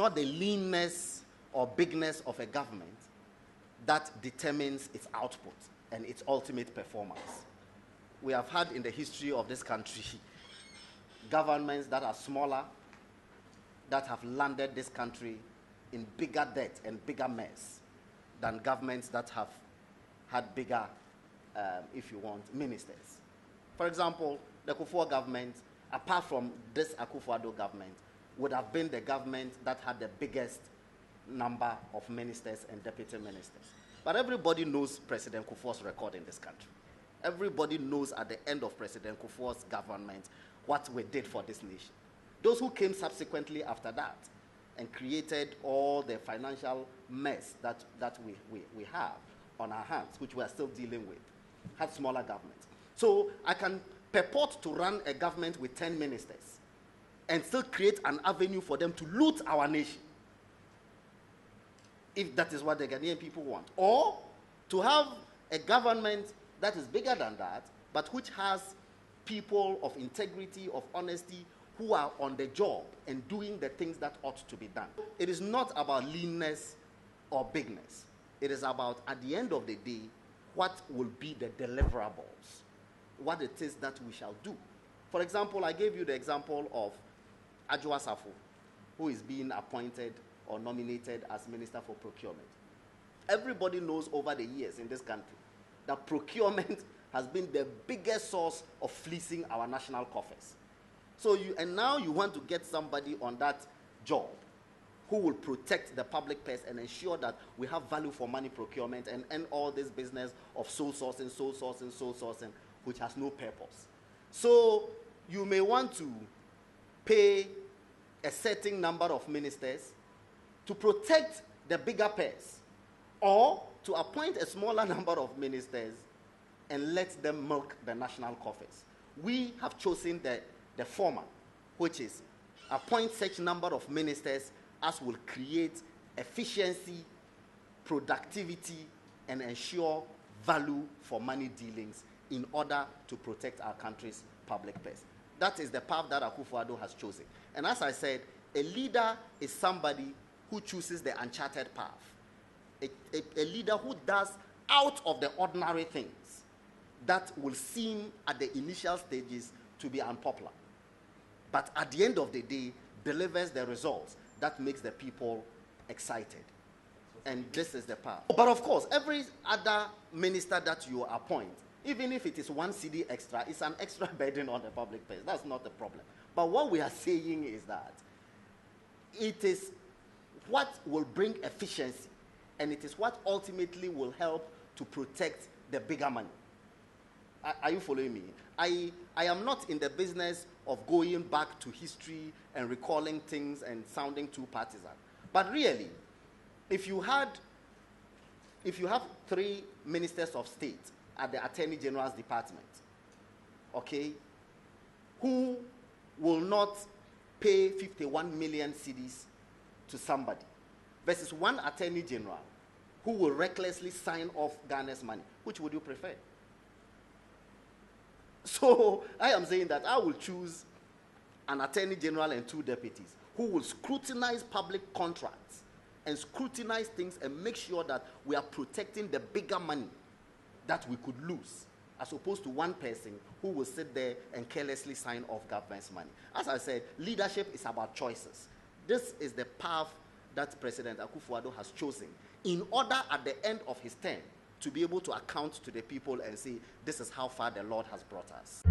not the leanness or bigness of a government that determines its output and its ultimate performance. We have had in the history of this country governments that are smaller, that have landed this country in bigger debt and bigger mess than governments that have had bigger, if you want, ministers. For example, the Kufuor government, apart from this Akufo-Addo government, would have been the government that had the biggest number of ministers and deputy ministers. But everybody knows President Kufuor's record in this country. Everybody knows at the end of President Kufuor's government what we did for this nation. Those who came subsequently after that and created all the financial mess that we have on our hands, which we are still dealing with, had smaller governments. So I can purport to run a government with 10 ministers and still create an avenue for them to loot our nation, if that is what the Ghanaian people want. Or to have a government that is bigger than that, but which has people of integrity, of honesty, who are on the job and doing the things that ought to be done. It is not about leanness or bigness. It is about, at the end of the day, what will be the deliverables, what it is that we shall do. For example, I gave you the example of Adwoa Safo, who is being appointed or nominated as Minister for Procurement. Everybody knows over the years in this country that procurement has been the biggest source of fleecing our national coffers. So now you want to get somebody on that job who will protect the public purse and ensure that we have value for money procurement and end all this business of sole sourcing, which has no purpose. So you may want to pay a certain number of ministers to protect the bigger purse, or to appoint a smaller number of ministers and let them milk the national coffers. We have chosen the former, which is appoint such number of ministers as will create efficiency, productivity, and ensure value for money dealings in order to protect our country's public purse. That is the path that Akufo-Addo has chosen. And as I said, a leader is somebody who chooses the uncharted path. A leader who does out of the ordinary things that will seem at the initial stages to be unpopular, but at the end of the day delivers the results that makes the people excited. And this is the path. But of course, every other minister that you appoint, even if it is 1 cedi extra, it's an extra burden on the public purse. That's not the problem. But what we are saying is that it is what will bring efficiency, and it is what ultimately will help to protect the bigger money. Are you following me? I am not in the business of going back to history and recalling things and sounding too partisan. But really, if you have 3 ministers of state at the Attorney General's department, okay, who will not pay 51 million cedis to somebody, versus 1 Attorney General who will recklessly sign off Ghana's money, which would you prefer? So I am saying that I will choose an Attorney General and 2 deputies who will scrutinize public contracts and scrutinize things and make sure that we are protecting the bigger money that we could lose, as opposed to 1 person who will sit there and carelessly sign off government's money. As I said, leadership is about choices. This is the path that President Akufo-Addo has chosen in order at the end of his term to be able to account to the people and say, this is how far the Lord has brought us.